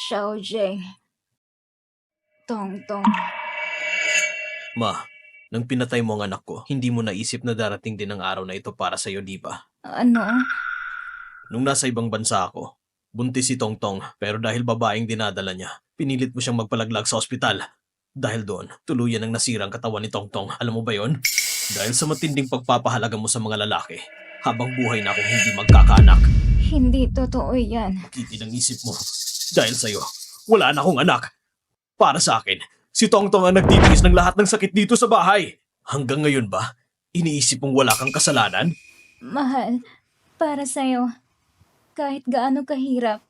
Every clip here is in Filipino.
Xiaojing. Tongtong. Ma, nang pinatay mo ang anak ko, hindi mo naisip na darating din ang araw na ito para sa'yo, di ba? Ano? Nung nasa ibang bansa ako, buntis si Tongtong pero dahil babaeng dinadala niya, pinilit mo siyang magpalaglag sa ospital. Dahil doon, tuluyan ang nasira ang katawan ni Tongtong. Alam mo ba yon? Dahil sa matinding pagpapahalaga mo sa mga lalaki, habang buhay na akong hindi magkakaanak. Hindi totoo yan. Kitid ang isip mo. Dahil sa'yo, wala na akong anak. Para sa akin, si Tongtong ang nagtitiis ng lahat ng sakit dito sa bahay. Hanggang ngayon ba, iniisip mong wala kang kasalanan? Mahal, para sa'yo, kahit gaano kahirap,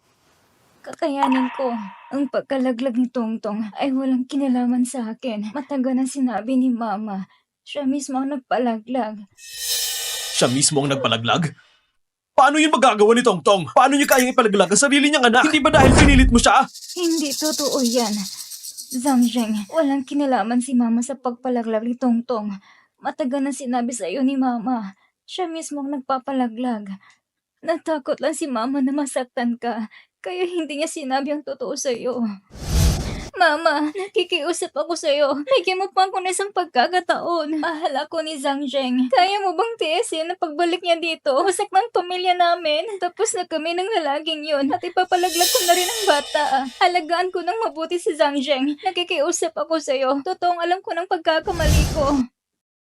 kakayanin ko. Ang pagkalaglag ni Tongtong ay walang kinalaman sa akin. Matagal na sinabi ni Mama. Siya mismo ang nagpalaglag. Siya mismo ang nagpalaglag? Paano yun magagawa ni Tongtong? Paano niya kayang ipalaglag ang sarili niyang anak? Hindi ba dahil pinilit mo siya? Hindi totoo yan. Zhang, walang kinalaman si Mama sa pagpalaglag ni Tongtong. Matagal na sinabi sa iyo ni Mama. Siya mismo ang nagpapalaglag. Natakot lang si Mama na masaktan ka, kaya hindi niya sinabi ang totoo sa iyo. Mama, nakikiusap ako sa iyo. Bigyan mo pa ako ng isang pagkakataon. Mahal ako ni Zhang. Kaya mo bang tiisin na pagbalik niya dito? Wasak ng pamilya namin. Tapos na kami ng lalaging yun. At ipapalaglag ko na rin ang bata. Alagaan ko ng mabuti si Zhang. Nakikiusap ako sa iyo. Totoong alam ko ng pagkakamali ko.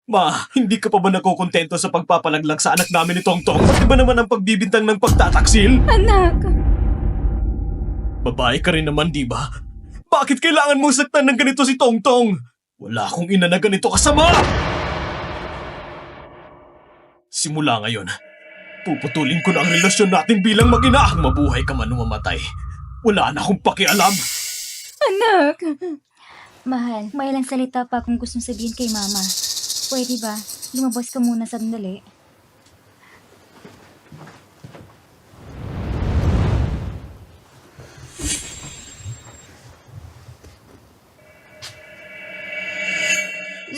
Ma, hindi ka pa ba nakukontento sa pagpapalaglag sa anak namin ni Tongtong? Pati ba naman ang pagbibintang ng pagtataksil? Anak! Babae ka rin naman, di ba? Bakit kailangan mong saktan ng ganito si Tongtong? Wala akong ina na ganito kasama! Simula ngayon, puputulin ko na ang relasyon natin bilang mag-ina. Mabuhay ka man o mamatay. Wala na akong pakialam. Anak! Mahal, may ilang salita pa akong gustong sabihin kay Mama. Pwede ba? Lumabas ka muna sandali.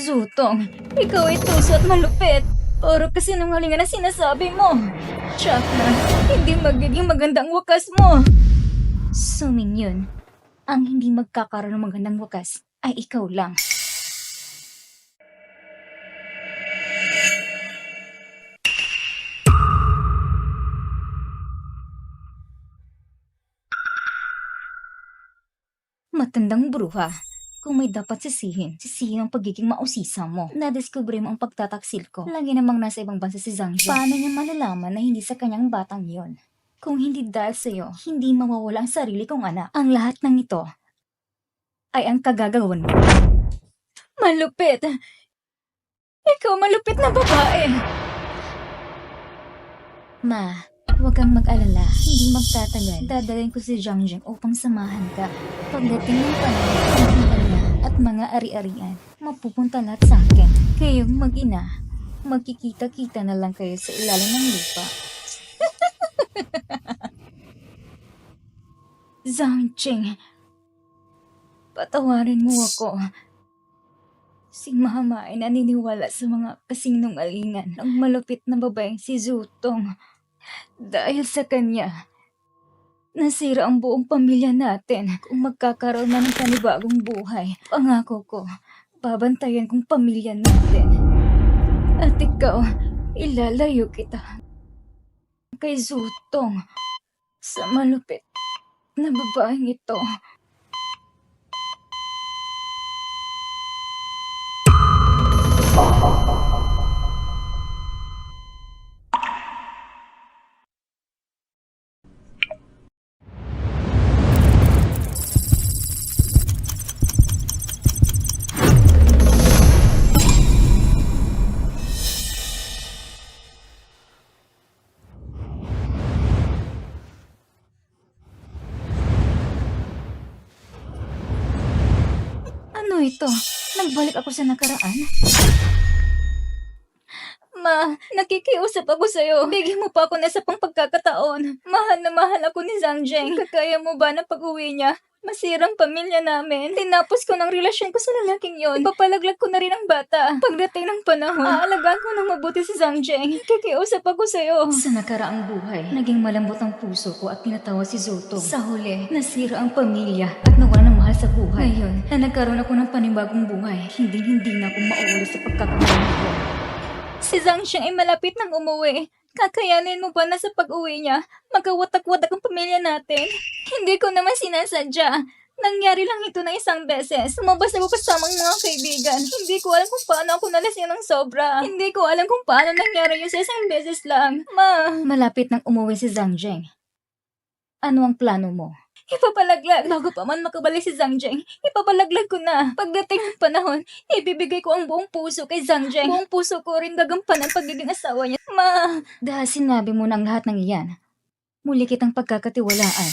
Zutong, ikaw ay tuso at malupit. Puro kasinungalingan ang sinasabi mo. Tsaka, hindi magiging magandang wakas mo. Suming yun, ang hindi magkakaroon ng magandang wakas ay ikaw lang. Matandang bruha. Kung may dapat sisihin ang pagiging mausisa mo. Nadiskubre mo ang pagtataksil ko. Lagi namang nasa ibang bansa si Zhang. Paano niya malalaman na hindi sa kanyang batang yon? Kung hindi dahil sa'yo, hindi mawawala ang sarili kong anak. Ang lahat ng ito ay ang kagagawan mo. Malupit! Ikaw malupit na babae! Ma, huwag kang mag-alala. Hindi magtatagal. Dadalhin ko si Zhang upang samahan ka. Pagdating ng panahon, at mga ari-arian, mapupunta lahat sa akin. Kayong mag-ina, magkikita-kita na lang kayo sa ilalim ng lupa. Zhang, patawarin mo ako. Si Mama ay naniniwala sa mga kasinungalingan ng malupit na babaeng si Zutong. Dahil sa kanya, nasira ang buong pamilya natin. Kung magkakaroon na ng panibagong buhay, pangako ko, babantayan kong pamilya natin. At ikaw, ilalayo kita kay Zutong sa malupit na babaeng ito. Ano ito? Nagbalik ako sa nakaraan? Ma, nakikiusap ako sa'yo. Bigyan mo pa ako na isa pang pagkakataon. Mahal na mahal ako ni Zhang. Kakaya mo ba na pag-uwi niya? Masirang pamilya namin. Tinapos ko ng relasyon ko sa lalaking yon. Ipapalaglag ko na rin ang bata. Pagdating ng panahon, aalagaan ko ng mabuti si Zangjeng. Kikiusap ako sa'yo. Sa nakaraang buhay, naging malambot ang puso ko at tinatawa si Zoto. Sa huli, nasira ang pamilya at nawala ng mahal sa buhay. Ngayon, na nagkaroon ako ng panibagong buhay, hindi na ako mauulit sa pagkakamali ko. Si Zangjeng ay malapit nang umuwi. Kakayanin mo ba na sa pag-uwi niya, magkawatak-watak ang pamilya natin? Hindi ko naman sinasadya. Nangyari lang ito na isang beses. Lumabas ako kasamang mga kaibigan. Hindi ko alam kung paano ako nalasing ng sobra. Hindi ko alam kung paano nangyari yun sa isang beses lang. Malapit nang umuwi si Zangjeng. Ano ang plano mo? Ipapalaglag. Bago pa man makabalik si Zangjeng, ipapalaglag ko na. Pagdating ng panahon, ibibigay ko ang buong puso kay Zangjeng. Buong puso ko rin gagampanan pagiging asawa niya. Dahil sinabi mo ng lahat ng iyan, muli kitang pagkakatiwalaan.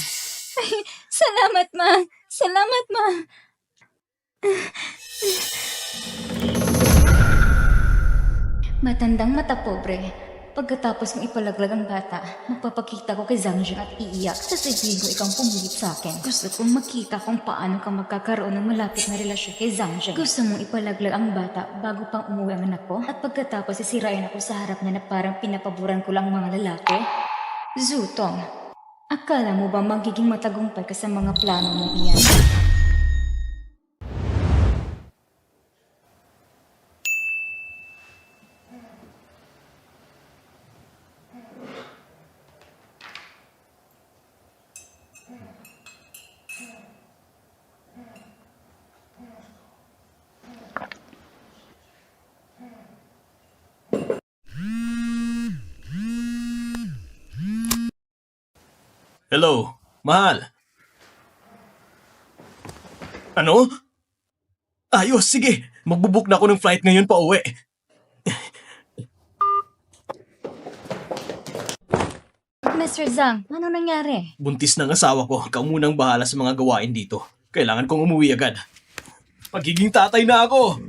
Ay, salamat, Ma. Salamat, Ma. Matandang mata pobre. Pagkatapos kong ipalaglag ang bata, magpapakita ko kay Zangjeng at iiyak. Sasabihin ko ikaw ang pumilit sa akin. Gusto kong makita kung paano ka magkakaroon ng malapit na relasyon kay Zangjeng. Gusto mong ipalaglag ang bata bago pang umuwi ang anak ko? At pagkatapos sisirain ako sa harap niya na parang pinapaboran ko lang mga lalaki? Zutong, akala mo ba magiging matagumpay ka sa mga plano mong iyan? Hello, mahal. Ano? Ayos, sige. Magbubook na ako ng flight ngayon pa uwi. Mr. Zhang, ano nangyari? Buntis ng asawa ko. Ikaw munang bahala sa mga gawain dito. Kailangan kong umuwi agad. Pagiging tatay na ako!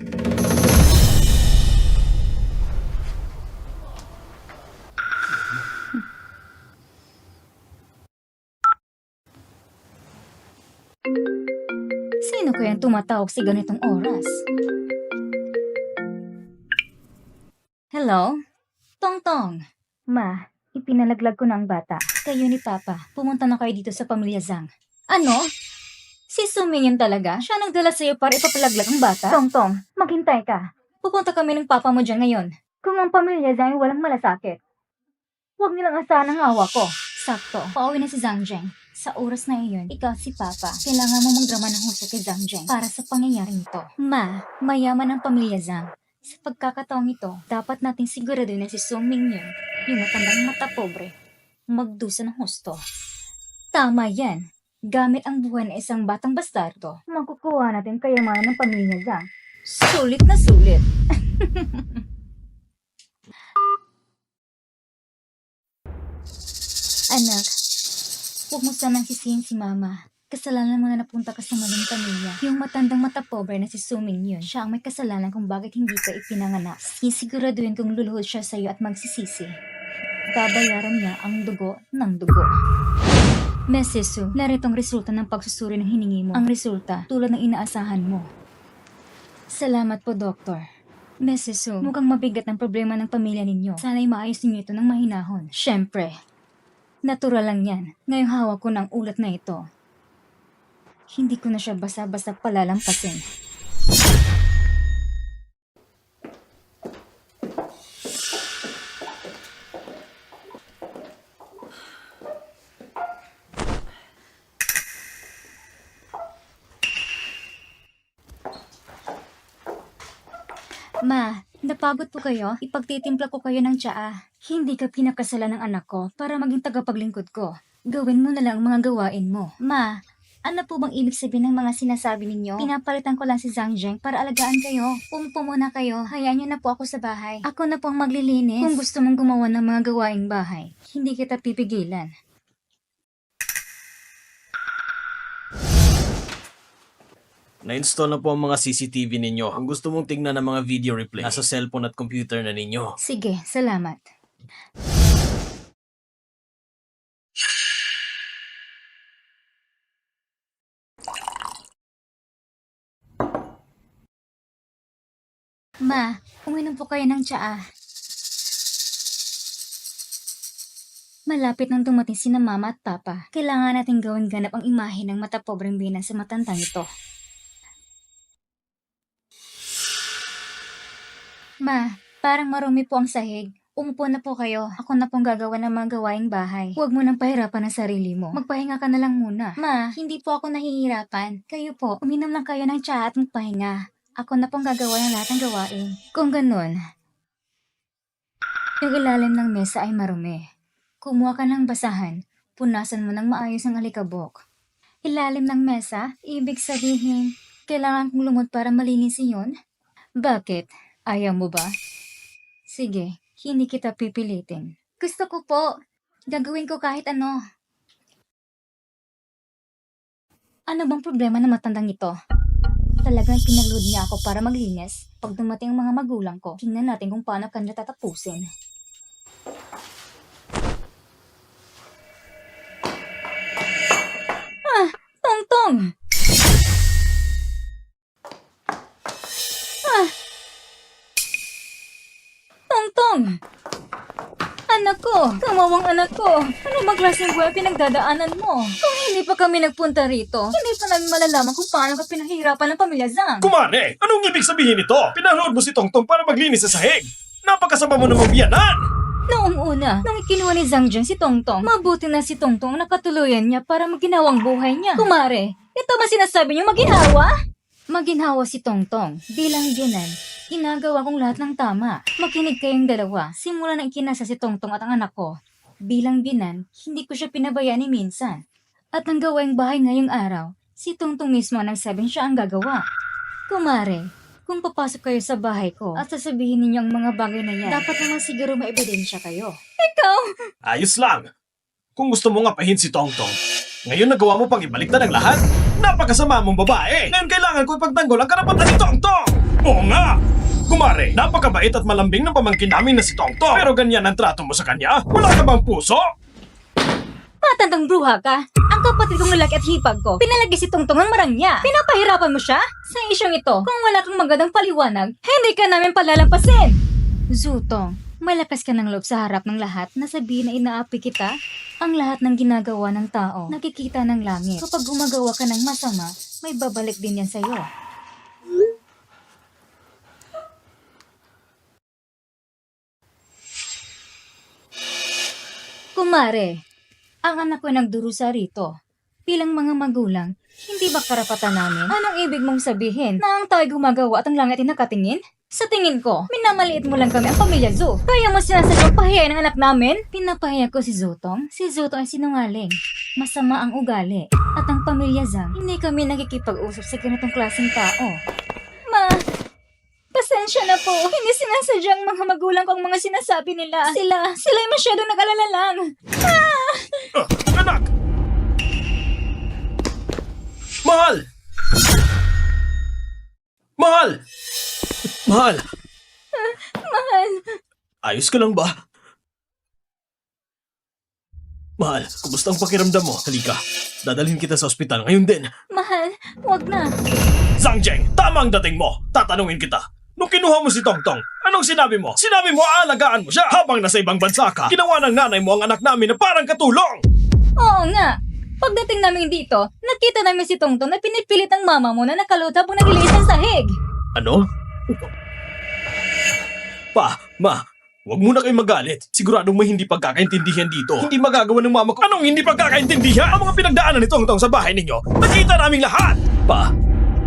Sino kayang tumatawag sa ganitong oras? Hello? Tongtong. Ma, ipinalaglag ko na ang bata. Kayo ni Papa, pumunta na kayo dito sa pamilya Zhang. Ano? Si Suming yun talaga? Siya nagdala sa'yo para ipapalaglag ang bata? Tongtong, maghintay ka. Pupunta kami ng Papa mo dyan ngayon. Kung ang pamilya Zhang ay walang malasakit, huwag nilang asahan ang awa ko. Sakto, pauwi na si Zangjeng. Sa oras na iyon, ikaw si Papa. Kailangan mo magdrama ng husto kay Zangjeng para sa pangyayaring ito. Ma, mayaman ang pamilya Zhang. Sa pagkakataong ito, dapat nating siguraduhin na si Song Mingyun, yung matandang mata pobre, magdusa ng husto. Tama yan. Gamit ang buhay ng isang batang bastardo, makukuha natin kayamanan ng pamilya Zhang. Sulit na sulit. Anak, huwag mo sanang sisihin si Mama. Kasalanan mo na napunta ka sa maling pamilya. Yung matandang mata pobre na si Suming yun, siya ang may kasalanan kung bakit hindi ka ipinanganak. Sisiguraduhin kung luluhod siya sa'yo at magsisisi. Babayaran niya ang dugo ng dugo. Mesesu, naritong resulta ng pagsusuri ng hiningi mo. Ang resulta, tulad ng inaasahan mo. Salamat po, Doktor. Mesesu, mukhang mabigat ang problema ng pamilya ninyo. Sana'y maayos ninyo ito ng mahinahon. Siyempre, natural lang yan. Ngayong hawak ko ng ulat na ito, hindi ko na siya basta-basta palalampasin. Ma, napagod po kayo? Ipagtitimpla ko kayo ng tsaa. Hindi ka pinakasalan ng anak ko para maging tagapaglingkod ko. Gawin mo na lang ang mga gawain mo. Ma, ano po bang ibig sabihin ng mga sinasabi ninyo? Pinapalitan ko lang si Zangjeng para alagaan kayo. Umupo muna kayo. Hayaan niyo na po ako sa bahay. Ako na po ang maglilinis. Kung gusto mong gumawa ng mga gawaing bahay, hindi kita pipigilan. Na-install na po ang mga CCTV ninyo. Ang gusto mong tingnan ng mga video replay, nasa cellphone at computer na ninyo. Sige, salamat. Ma, uminom po kayo ng tsaa. Malapit nang dumating sina Mama at Papa. Kailangan natin gawin ganap ang imahe ng matapobreng binan sa matandang ito. Ma, parang marumi po ang sahig. Umupo na po kayo. Ako na pong gagawa ng mga gawaing bahay. Huwag mo nang pahirapan ang sarili mo. Magpahinga ka na lang muna. Ma, hindi po ako nahihirapan. Kayo po, uminom lang kayo ng tsaa at magpahinga. Ako na pong gagawa ng lahat ng gawain. Kung ganun, yung ilalim ng mesa ay marumi. Kumuha ka ng basahan. Punasan mo ng maayos ang alikabok. Ilalim ng mesa? Ibig sabihin, kailangan kong lumot para malinis iyon? Bakit? Ayaw mo ba? Sige, hindi kita pipilitin. Gusto ko po. Gagawin ko kahit ano. Ano bang problema ng matandang ito? Talagang pinagload niya ako para maglinis. Pag dumating ang mga magulang ko, tingnan natin kung paano kanila tatapusin. Tongtong! Tongtong! Anak ko! Kamawang anak ko! Ano bang klaseng buhay pinagdadaanan mo? Kung hindi pa kami nagpunta rito, hindi pa namin malalaman kung paano ka pinahirapan ng pamilya Zhang. Kumare, anong ibig sabihin nito? Pinanood mo si Tongtong para maglinis sa sahig. Napakasama mo namang biyanan! Noong una, nang ikinuha ni Zhang Zheng si Tongtong, mabuti na si Tongtong nakatuluyan niya para maginawang buhay niya. Kumare, ito ba sinasabi niyo maginhawa? Maginhawa si Tongtong. Bilang biyanan, ginagawa kong lahat ng tama. Makinig kayong dalawa. Simula nang ikinasa si Tongtong at ang anak ko. Bilang biyanan, hindi ko siya pinabayaan ni minsan. At ang gawaing bahay ngayong araw, si Tongtong mismo ang nagsabing siya ang gagawa. Kumare, kung papasok kayo sa bahay ko at sasabihin ninyo ang mga bagay na yan, dapat naman siguro may ebidensya kayo. Ikaw! Ayos lang. Kung gusto mo nga pahin si Tongtong, ngayon nagawa mo pang ibaliktad ang lahat? Napakasama mong babae! Ngayon kailangan ko ipagtanggol ang karapatan ni Tongtong! Oo nga! Kumare, napakabait at malambing ng pamangkin namin na si Tongtong. Pero ganyan ang trato mo sa kanya? Wala ka bang puso? Matandang bruha ka! Ang kapatid kong lalaki at hipag ko, pinalagi si Tongtong ang marang niya. Pinapahirapan mo siya? Sa isyong ito, kung wala kang magandang paliwanag, hindi ka namin palalampasin! Zutong, malakas ka ng loob sa harap ng lahat na sabihin na inaapi kita? Ang lahat ng ginagawa ng tao, nakikita ng langit. Kapag gumagawa ka ng masama, may babalik din yan sa'yo. Kumare, ang anak ko nagdurusa rito. Bilang mga magulang, hindi ba karapatan namin? Anong ibig mong sabihin? Na ang tao'y gumagawa at ang langit ay nakatingin? Sa tingin ko, minamaliit mo lang kami ang pamilya Zhu. Kaya mo sinasadyang pahiyain ang anak namin? Pinapahiya ko si Zutong. Si Zutong ay sinungaling. Masama ang ugali. At ang pamilya Zhang, hindi kami nakikipag-usap sa ganitong klaseng tao. Ma, pasensya na po. Hindi sinasadyang mga magulang ko ang mga sinasabi nila. Sila'y masyadong nag-alala lang. Anak! Mahal! Mahal! Mahal! Mahal, Ayos ka lang ba? Mahal, kumusta ang pakiramdam mo? Halika, dadalhin kita sa ospital ngayon din. mahal, wag na. Zhang Zheng, tama ang dating mo. Tatanungin kita. Nung kinuha mo si Tongtong, anong sinabi mo? Sinabi mo aalagaan mo siya habang nasa ibang bansa ka. Ginawa ng nanay mo ang anak namin na parang katulong. Oo nga. Pagdating namin dito, nakita namin si Tongtong na pinipilit ng mama mo na nakalutap habang naglilinis ng sahig. Ano? Ma, huwag muna kayong magalit. Siguradong may hindi pagkakaintindihan dito. Hindi magagawa ng mama ko. Anong hindi pagkakaintindihan? Ang mga pinagdaanan ni Tongtong sa bahay ninyo. Nakita naming lahat! Pa,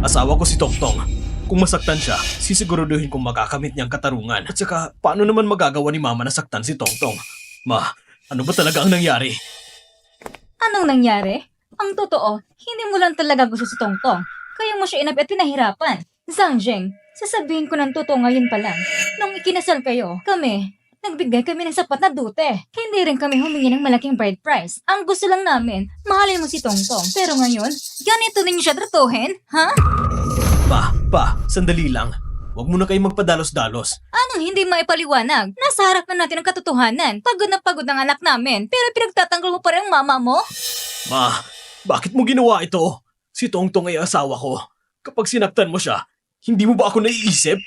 asawa ko si Tongtong. Kung masaktan siya, sisiguraduhin kong makakamit niyang katarungan. At saka, paano naman magagawa ni mama na saktan si Tongtong? Ma, ano ba talaga ang nangyari? Anong nangyari? Ang totoo, hindi mo lang talaga gusto si Tongtong. Kaya mo siya inabi at pinahirapan. Zhang Zheng, sasabihin ko ng totoo ngayon pa lang. Nung ikinasal kayo, nagbigay kami ng sapat na dute. Hindi rin kami humingi ng malaking bride price. Ang gusto lang namin, mahalin mo si Tongtong. Pero ngayon, ganito ninyo siya tratuhin? Ha? Pa, sandali lang. Huwag mo na kayong magpadalos-dalos. Anong hindi maipaliwanag? Nasa harap na natin ang katotohanan. Pagod na pagod ang anak namin. Pero pinagtatanggol mo pa rin ang mama mo? Ma, bakit mo ginawa ito? Si Tongtong ay asawa ko. Kapag sinaktan mo siya, hindi mo ba ako naiisip?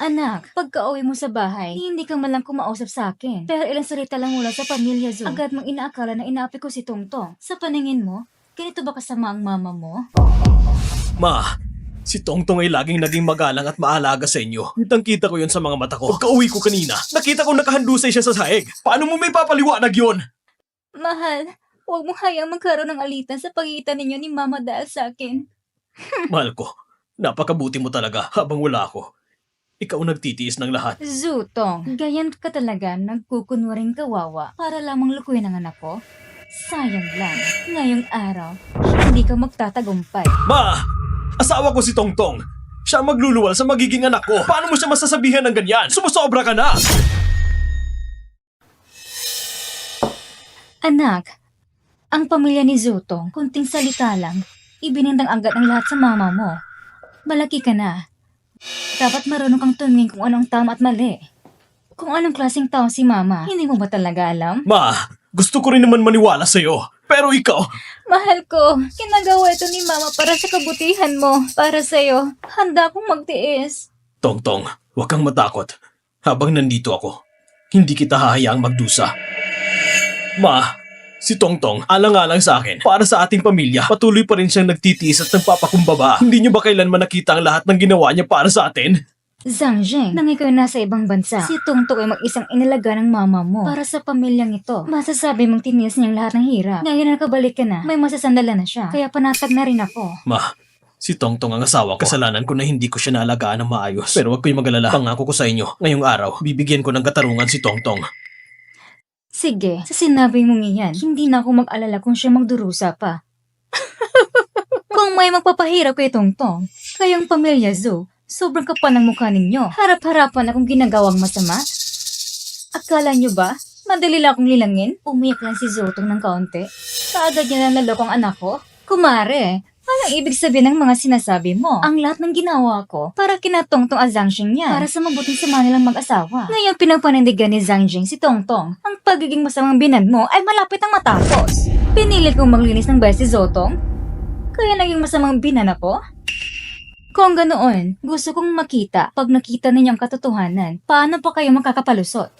Anak, pagka-uwi mo sa bahay, hindi ka malang kumausap sa akin. Pero ilang salita lang mula sa pamilya Zoo, agad mong inaakala na inaapi ko si Tongtong. Sa paningin mo, ganito ba kasama ang mama mo? Ma, si Tongtong ay laging naging magalang at maalaga sa inyo. Kitang-kita ko yun sa mga mata ko. Pagka-uwi ko kanina, nakita ko nakahandusay siya sa sahig. Paano mo may papaliwanag yun? Mahal, huwag mong hayaang magkaroon ng alitan sa pagitan ninyo ni Mama dahil sa akin. Mahal ko, napakabuti mo talaga habang wala ako. Ikaw nagtitiis ng lahat. Zutong, gayan ka talaga nagkukunwaring kawawa para lamang lukuyin ang anak ko? Sayang lang, ngayong araw, hindi ka magtatagumpay. Ma! Asawa ko si Tongtong. Siya ang magluluwal sa magiging anak ko. Paano mo siya masasabihan ng ganyan? Sumusobra ka na! Anak, ang pamilya ni Zutong, kunting salita lang, ibinindang agad ang lahat sa mama mo. Malaki ka na. Dapat marunong kang tumingin kung anong tama at mali. Kung anong klaseng tao si Mama, hindi mo ba talaga alam? Ma, gusto ko rin naman maniwala sa'yo. Pero ikaw, Mahal ko, ginagawa ito ni Mama para sa kabutihan mo. Para sa'yo, handa akong magtiis. Tongtong, huwag kang matakot. Habang nandito ako, hindi kita hahayaang magdusa. Ma, si Tongtong, alang-alang sa akin. Para sa ating pamilya, patuloy pa rin siyang nagtitiis at nagpapakumbaba. Hindi niyo ba kailanman nakita ang lahat ng ginawa niya para sa atin? Zhang Zheng, nang ikaw nasa ibang bansa, si Tongtong ay mag-isang inalaga ng mama mo para sa pamilyang ito. Masasabi mong tiniis niyang lahat ng hirap. Ngayon na nakabalik ka na, may masasandalan na siya. Kaya panatag na rin ako. Ma, si Tongtong ang asawa ko. Kasalanan ko na hindi ko siya naalagaan ng maayos. Pero huwag kayong magalala. Pangako ko sa inyo, ngayong araw, bibigyan ko ng katarungan si Tongtong. Sige, sa sinabi mong iyan, hindi na ako mag-alala kung siya magdurusa pa. Kung may magpapahirap kay Tongtong, kayong pamilya Zoo, sobrang kapal ng mukha ninyo. Harap-harapan akong ginagawang masama. Akala nyo ba, madali lang akong lilangin? Umiyak lang si Zotong ng kaunti. Kaagad niya na naloko ang anak ko. Kumare, anong ibig sabihin ng mga sinasabi mo? Ang lahat ng ginawa ko para kina Tongtong at Zhang Jing niya. Para sa mabuting sama nilang mag-asawa. Ngayon pinapanindigan ni Zhang Jing si Tongtong. Ang pagiging masamang binan mo ay malapit ang matapos. Pinilit kong maglinis ng bahay si Zotong. Kaya naging masamang binan ako? Kung ganoon, gusto kong makita pag nakita ninyo ang katotohanan. Paano pa kayo makakapalusot?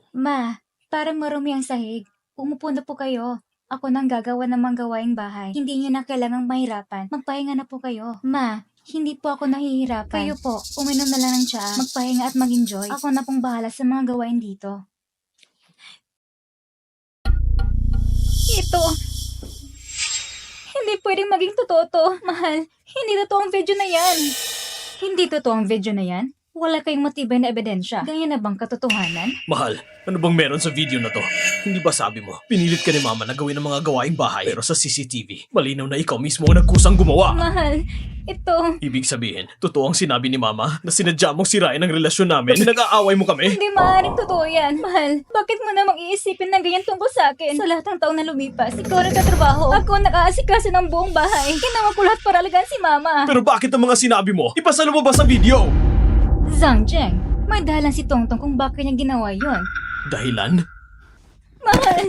Ma, parang marumi ang sahig. Umupo na po kayo. Ako nang gagawa ng mga gawaing bahay. Hindi niyo na kailangang mahirapan. Magpahinga na po kayo. Ma, hindi po ako nahihirapan. Kayo po, uminom na lang ng tsaa, magpahinga at mag-enjoy. Ako na pong bahala sa mga gawain dito. Ito, hindi pwedeng maging totoo to. Mahal, hindi totoo ang video na yan. Hindi totoo ang video na yan? Wala kayong matibay na ebidensya. Ganyan na bang katotohanan? Mahal, ano bang meron sa video na to? Hindi ba sabi mo, pinilit ka ni Mama na gawin ang mga gawaing bahay pero sa CCTV, malinaw na ikaw mismo ang nagkusang gumawa. Mahal, ito... Ibig sabihin, totoo ang sinabi ni Mama na sinadya mong sirain ang relasyon namin na nag-aaway mo kami? Hindi maaaring totoo yan. Mahal, bakit mo namang iisipin na ganyan tungkol sa akin? Sa lahat ng taong na lumipas, ikaw nagtatrabaho. Ako nag-aasikaso ng buong bahay. Ginawa ko lahat para alagaan si Mama. Pero bakit ang mga sinabi mo? Ipasalo mo ba sa video? Zhang Zheng, may dahilan si Tongtong kung bakit niya ginawa yon. Dahilan? Mahal,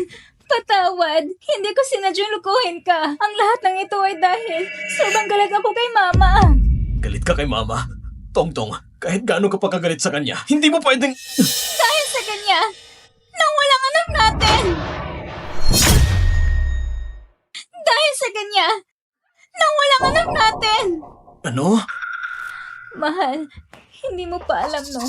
patawad. Hindi ko sinadyang lukuhin ka. Ang lahat ng ito ay dahil sobrang galit ako kay Mama. Galit ka kay Mama? Tongtong, kahit gaano ka pagkagalit sa kanya, hindi mo pwedeng... Dahil sa kanya, nang walang anak natin. Dahil sa kanya, nang walang anak natin. Ano? Mahal, hindi mo pa alam no,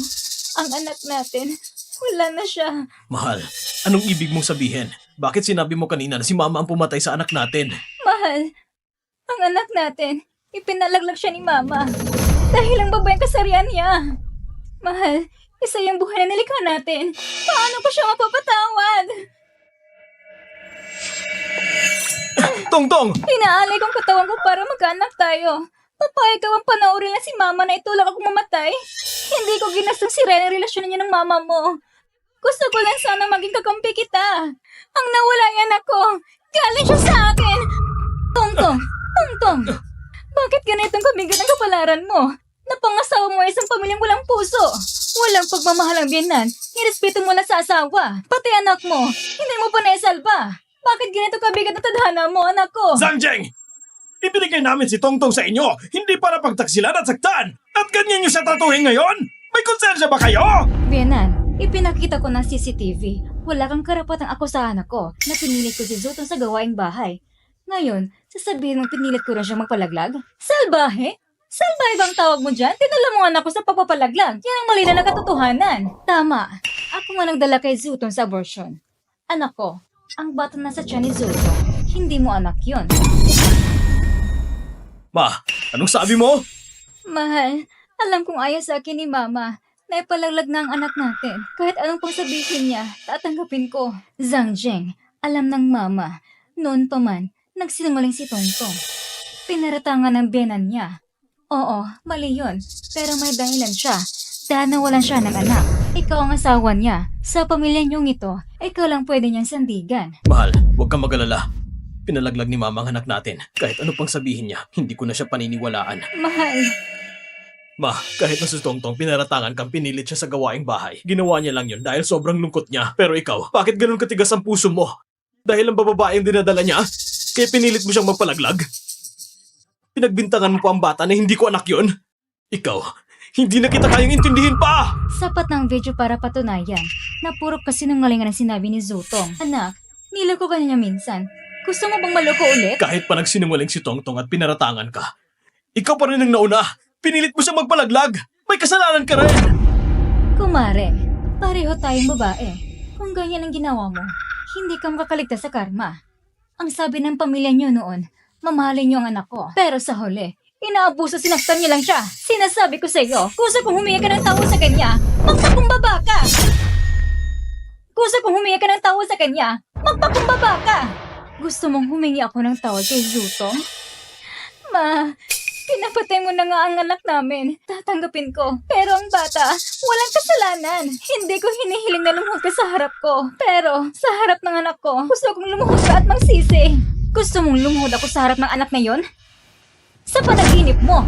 ang anak natin, wala na siya. Mahal, anong ibig mong sabihin? Bakit sinabi mo kanina na si Mama ang pumatay sa anak natin? Mahal, ang anak natin, ipinalaglag siya ni Mama. Dahil ang babaeng kasarian niya. Mahal, isa yung buhay na nilikha natin. Paano ko siya mapapatawad? Tongtong! Inaalay kong katawan ko para magkaanak tayo. Papayag ka bang panoorin na si Mama na itulak akong mamatay? Hindi ko ginastong sirain ang relasyon niya ng Mama mo. Gusto ko lang sana maging kakampi kita. Ang nawala yan ako. Galing siya sa akin. Tongtong! Tongtong! Bakit ganitong kabigat ang kapalaran mo? Napangasawa mo ay isang pamilyang walang puso. Walang pagmamahal ang biyenan. Nirespeto mo lang sa asawa. Pati anak mo, hindi mo pa naisalba. Bakit ganito kabigat na tadhana mo, anak ko? Zangjeng! Ibinigay namin si Tongtong sa inyo, hindi para pagtaksilan at saktan. At ganyan niyo siya tratuhin ngayon? May konsensya ba kayo? Biyenan, ipinakita ko ng CCTV. Wala kang karapatang akusahan ako na pinilit ko si Zutong sa gawaing bahay. Ngayon, sasabihin mong pinilit ko rin siya magpalaglag? Salbahe? Salbahe bang tawag mo dyan? Tinala mo anak ko sa pagpapalaglag. Yan ang mali na katotohanan. Tama. Ako nga nagdala kay Zutong sa abortion. Anak ko, ang bata na sa tiyan ni Zutong. Hindi mo anak yon. Ma, anong sabi mo? Mahal, alam kong ayaw sa akin ni Mama. Naipalaglag na ang anak natin. Kahit anong pang sabihin niya, tatanggapin ko. Zangjeng, alam ng Mama. Noon pa man, nagsinungaling si Tongtong. Pinaratangan ng biyenan niya. Oo, mali yun. Pero may dahilan siya. Dahil nawalan siya ng anak. Ikaw ang asawa niya. Sa pamilya niyong ito, ikaw lang pwede niyang sandigan. Mahal, huwag kang mag-alala. Pinalaglag ni Mama ang anak natin. Kahit ano pang sabihin niya, hindi ko na siya paniniwalaan. Mahal, Ma, kahit na si Tongtong pinaratangan kang pinilit siya sa gawaing bahay, ginawa niya lang yun dahil sobrang lungkot niya. Pero ikaw, bakit ganun katigas ang puso mo? Dahil ang bababaeng dinadala niya, kaya pinilit mo siyang magpalaglag? Pinagbintangan mo pa ang bata na hindi ko anak yun? Ikaw, hindi na kita kayang intindihin pa! sapat ng video para patunayan na puro kasinungalingan ang sinabi ni Zutong. Anak, niloko ka niya minsan. Gusto mo bang maloko ulit? Kahit pa nagsinungaling si Tongtong at pinaratangan ka, ikaw pa rin ang nauna. Pinilit mo siyang magpalaglag. May kasalanan ka rin. Kumare, pareho tayong babae. Kung ganyan ang ginawa mo, hindi ka makakaligtas sa karma. Ang sabi ng pamilya niyo noon, mamahalin niyo ang anak ko. Pero sa huli, inaabuso sinaktan niyo lang siya. Sinasabi ko sa iyo, gusto kong humingi ka ng tawad sa kanya, magpakumbaba ka! Gusto kong humingi ka ng tawad sa kanya, magpakumbaba ka! Gusto mong humingi ako ng tawad kay Zutong? Ma, pinapatay mo na nga ang anak namin. Tatanggapin ko. Pero ang bata, walang kasalanan. Hindi ko hinihiling na lumuhod ka sa harap ko. Pero sa harap ng anak ko, gusto kong lumuhod ka at magsisi. Gusto mong lumuhod ako sa harap ng anak na yon? Sa panaginip mo.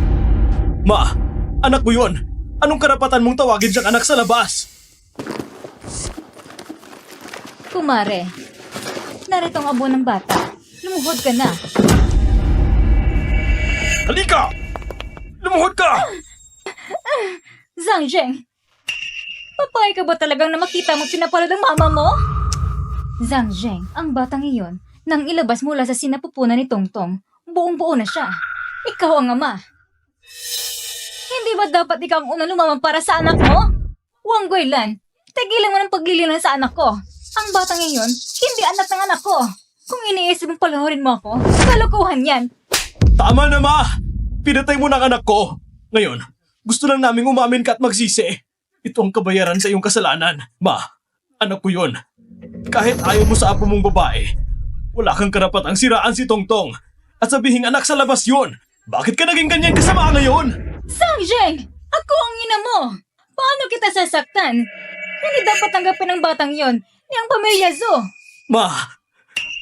Ma, anak mo yun. Anong karapatan mong tawagin siyang anak sa labas? Kumare, narito ang abo ng bata. Lumuhod ka na. Halika! Lumuhod ka! Zangjeng, papayag ka ba talagang na makita mo pinapalad ang mama mo? Zangjeng, ang batang iyon, nang ilabas mula sa sinapupunan ni Tongtong, buong-buo na siya. Ikaw ang ama. Hindi ba dapat ikaw ang unang lumamang para sa anak mo? Wang Guilan, tigilan mo ng paglililan sa anak ko. Ang batang iyon, hindi anak ng anak ko. Kung iniisip mong palanurin mo ako, kalokohan yan. Tama na, Ma! Pinatay mo ng anak ko. Ngayon, gusto lang naming umamin ka at magsisi. Ito ang kabayaran sa iyong kasalanan. Ma, anak ko yun. Kahit ayaw mo sa apo mong babae, wala kang karapatang siraan si Tongtong at sabihing anak sa labas yun. Bakit ka naging ganyan kasama ngayon? Zangjeng! Ako ang ina mo! Paano kita sasaktan? Hindi dapat tanggapin ng batang yon ni ang pamilya Zo. Ma,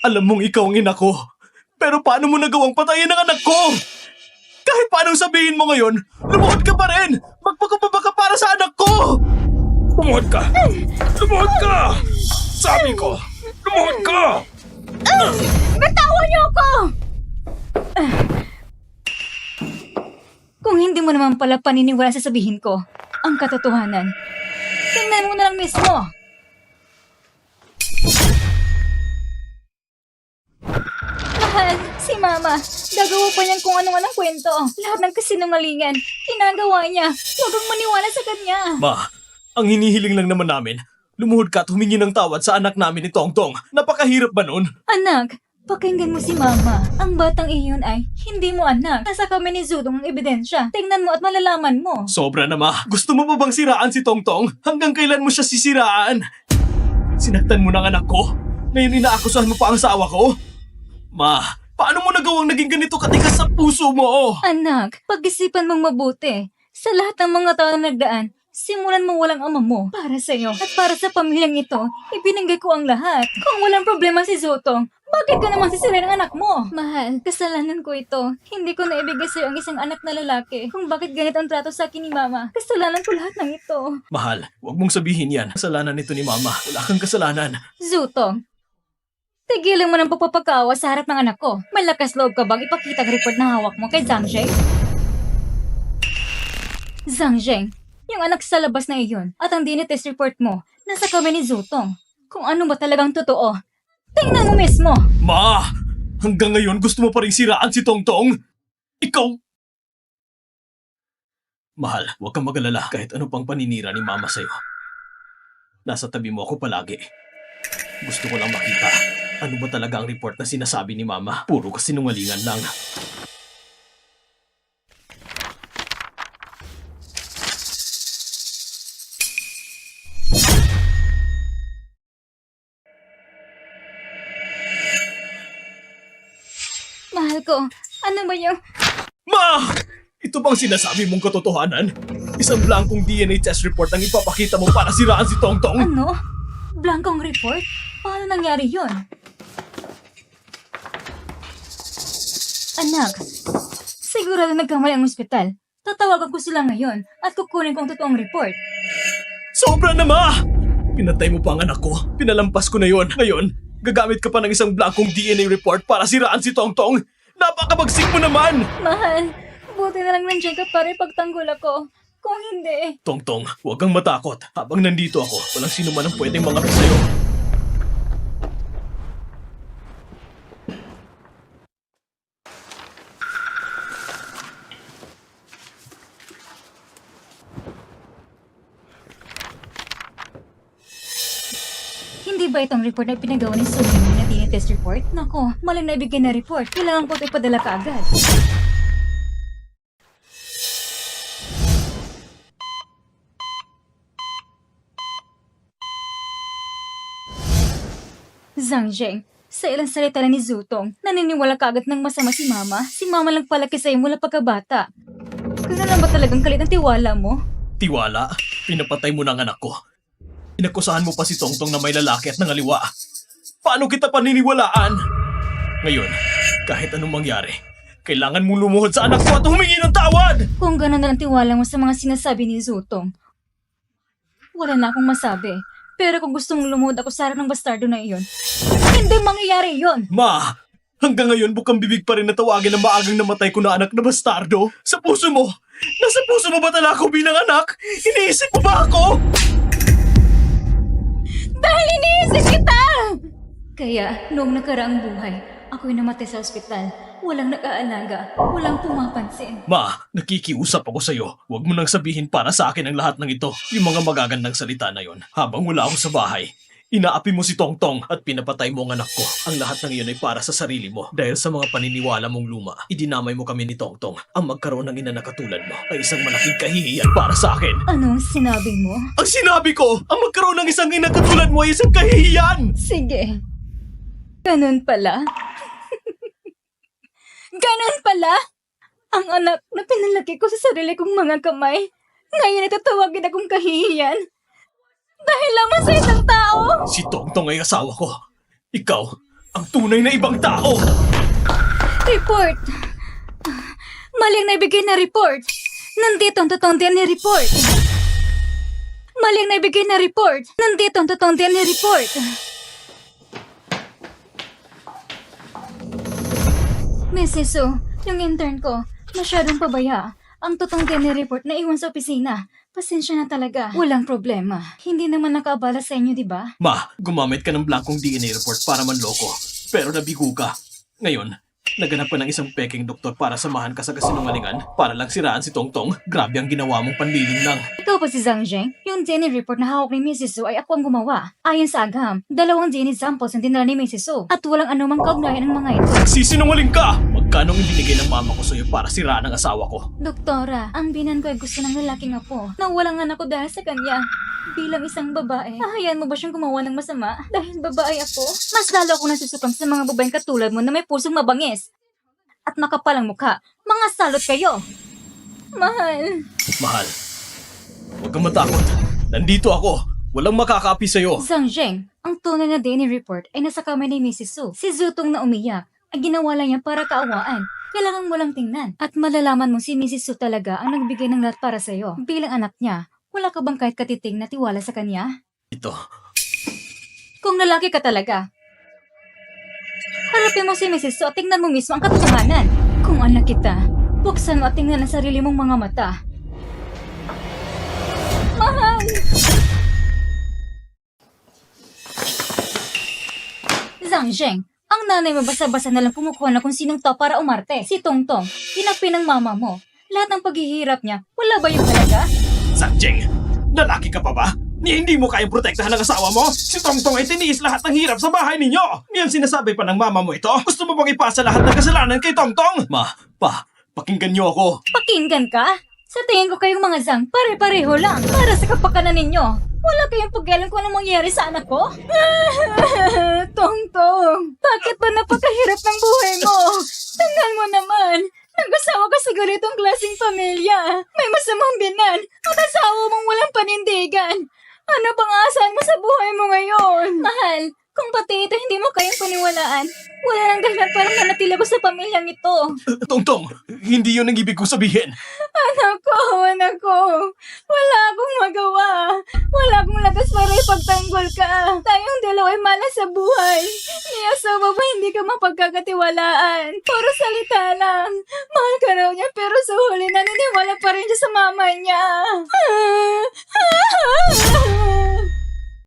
alam mong ikaw ang ina ko. Pero paano mo nagawang patayin ang anak ko? Kahit paano sabihin mo ngayon, lumuhod ka pa rin! Magpakababa ka para sa anak ko! Lumuhod ka! Lumuhod ka! Sabi ko, lumuhod ka! Bitawan niyo ako! Kung hindi mo naman pala paniniwala sa sabihin ko, ang katotohanan, tingnan mo na lang mismo. Mahal, si Mama, gagawa pa niyan kung anong kwento. Lahat ng kasinungalingan, ginagawa niya. Huwag kang maniwala sa kanya. Ma, ang hinihiling lang naman namin, lumuhod ka at humingi ng tawad sa anak namin ni Tongtong. Napakahirap ba nun? Anak, pakinggan mo si Mama. Ang batang iyon ay hindi mo anak. Nasa kami ni Zutong ang ebidensya. Tingnan mo at malalaman mo. Sobra na, Ma. Gusto mo pa bang siraan si Tongtong? Hanggang kailan mo siya sisiraan? Sinaktan mo ng anak ko? Ngayon inaakusahan mo pa ang asawa ko? Ma, paano mo nagawang naging ganito katigas sa puso mo? Anak, pag-isipan mong mabuti. Sa lahat ng mga taon na nagdaan, simulan mo walang ama mo. Para sa'yo at para sa pamilyang ito, ibinigay ko ang lahat. Kung walang problema si Zutong, Bakit ka naman sisirain ang anak mo? Mahal, kasalanan ko ito. Hindi ko naibigay sa'yo ang isang anak na lalaki. Kung bakit ganito ang trato sa akin ni Mama, kasalanan ko lahat ng ito. Mahal, huwag mong sabihin yan. Kasalanan nito ni Mama. Wala kang kasalanan. Zutong, tigilan mo ng pagpapakawa sa harap ng anak ko. Malakas loob ka bang ipakita ang report na hawak mo kay Zhang Zheng? Zhang Zheng, yung anak sa labas na iyon at ang DNA test report mo, nasa kami ni Zutong. Kung ano ba talagang totoo, tingnan mo mismo! Ma! Hanggang ngayon gusto mo pa rin siraan si Tongtong? Ikaw! Mahal, huwag kang mag-alala kahit ano pang paninira ni Mama sa'yo. Nasa tabi mo ako palagi. Gusto ko lang makita. Ano ba talaga ang report na sinasabi ni Mama? Puro kasinungalingan lang. Mahal ko, ano ba yung... Ma! Ito bang sinasabi mong katotohanan? Isang blankong DNA test report ang ipapakita mo para siraan si Tongtong? Ano? Blankong report? Paano nangyari yun? Anak, sigurado nagkamali ang ospital. Tatawagan ko sila ngayon at kukunin ko ang totoong report. Sobra na, Ma! Pinatay mo pa ang anak ko. Pinalampas ko na yon. Ngayon, gagamit ka pa ng isang blankong DNA report para siraan si Tongtong. Napakabagsik mo naman! Mahal, buti na lang nandiyan ka para ipagtanggol ako. Kung hindi... Tongtong, huwag kang matakot. Habang nandito ako, walang sino man ang pwedeng mangapi sa'yo. Hindi ba itong report na pinagawa ni Sumi na DNA test report? Nako, maling naibigay na report. Kailangan ko ito ipadala kaagad. Zhang Zheng, sa ilang salita lang ni Zutong, naniniwala kaagad ng masama si Mama. Si Mama lang palaki sa'yo mula pagkabata. Ganun lang ba talagang kalit ang tiwala mo? Tiwala, pinapatay mo na ang anak ko. Inakusahan mo pa si Tongtong na may lalaki at nangaliwa. Paano kita paniniwalaan? Ngayon, kahit anong mangyari, kailangan mong lumuhod sa anak ko at humingi ng tawad! Kung gano'n na lang tiwala mo sa mga sinasabi ni Zutong, wala na akong masabi. Pero kung gusto mong lumuhod ako sa harap ng bastardo na iyon, hindi mangyayari yon. Ma! Hanggang ngayon bukang bibig pa rin na tawagin ang maagang namatay ko na anak na bastardo. Sa puso mo! Nasa puso mo ba talaga ako bilang anak? Iniisip mo ba ako? Dahil iniisip kita! Kaya, noong nakaraang buhay, ako'y namatay sa ospital. Walang nag-aalaga, walang pumapansin. Ma, nakikiusap ako sa'yo. Huwag mo nang sabihin para sa akin ang lahat ng ito. Yung mga magagandang salita na yon. Habang wala ako sa bahay, inaapi mo si Tongtong at pinapatay mo ang anak ko. Ang lahat ng iyon ay para sa sarili mo. Dahil sa mga paniniwala mong luma, idinamay mo kami ni Tongtong. Ang magkaroon ng ina na katulad mo ay isang malaking kahihiyan para sa akin. Anong sinabi mo? Ang sinabi ko, ang magkaroon ng isang ina katulad mo ay isang kahihiyan! Sige. Ganun pala. Ganun pala? Ang anak na pinalaki ko sa sarili kong mga kamay, ngayon itatawagin akong kahihiyan. Dahil lamang sa isang tao! Si Tongtong ay asawa ko. Ikaw, ang tunay na ibang tao! Report! Maling naibigay na report! Nandito ang totoong DNA report! Maling naibigay na report! Nandito ang totoong DNA report! Mrs. Su, yung intern ko, masyadong pabaya. Ang totoong DNA report na iwan sa opisina. Pasensya na talaga. Walang problema. Hindi naman nakaabala sa inyo, di ba? Ma, gumamit ka ng blankong DNA report para manloko. Pero nabigo ka. Ngayon, naganap ka ng isang peking doktor para samahan ka sa kasinungalingan para lang siraan si Tongtong. Grabe ang ginawa mong panliling lang. Ikaw ba si Zhang Zheng? Yung DNA report na hawak ni Mrs. Su ay ako ang gumawa. Ayon sa agam, 2 DNA samples ang dinala ni Mrs. Su at walang anumang kaugnayan ng mga ito. Nagsisinungaling ka! Magkano ang binigay ng mama ko sa'yo para siraan ang asawa ko? Doktora, ang binan ko ay gusto ng lalaking apo na walang anak ko dahil sa kanya. Bilang isang babae, hahayaan mo ba siyang gumawa ng masama? Dahil babae ako, mas lalo akong nasusukam sa mga babaeng katulad mo na may pusong mabangis. At makapalang mukha, mga salot kayo. Mahal. Mahal, huwag kang matakot. Nandito ako. Walang makakaapi sa'yo. Zhang Zheng, ang tunay na DNA report ay nasa kamay ni Mrs. Su. Si Zutong na umiyak ay ginawa lang niya para kaawaan. Kailangan mo lang tingnan. At malalaman mo si Mrs. Su talaga ang nagbigay ng lahat para sa'yo. Bilang anak niya, wala ka bang kahit katiting na tiwala sa kanya? Ito. Kung lalaki ka talaga, harapin mo si Mrs. Su at tingnan mo mismo ang katotohanan. Kung anak kita, buksan mo at tingnan ang sarili mong mga mata. Mahal! Zhang Zheng, ang nanay mo basa-basa na lang kumukuha na kung sinong to para umarte. Si Tongtong, inapi ng mama mo. Lahat ng paghihirap niya, wala ba yung halaga? Sanjing, lalaki ka pa ba? Hindi mo kayang protektahan ng asawa mo? Si Tongtong ay tiniis lahat ng hirap sa bahay ninyo! Ngayon sinasabi pa ng mama mo ito? Gusto mo bang ipasa lahat ng kasalanan kay Tongtong? Pakinggan niyo ako. Pakinggan ka? Sa tingin ko kayong mga Zhang, pare-pareho lang. Para sa kapakanan ninyo. Wala kayong pag-alam kung anong mangyari sa anak ko? Tongtong, bakit ba napakahirap ng buhay mo? Tingnan mo naman. Nag-asawa ka sa ganitong klaseng pamilya. May masamang binan at asawa mong walang panindigan. Ano bang aasahan mo sa buhay mo ngayon? Mahal, kung pati ito hindi mo kayang paniwalaan, wala nang dahilan para manatili ko sa pamilyang ito. Tongtong, hindi yun ang ibig ko sabihin. Anak ko, wala akong magawa. Wala akong lakas para ipagtanggol ka. Tayong dalawa ay malas sa buhay. Ni asawa ba hindi ka mapagkakatiwalaan? Puro salita lang. Mahal ka raw niya pero sa huli naniniwala pa rin siya sa mama niya.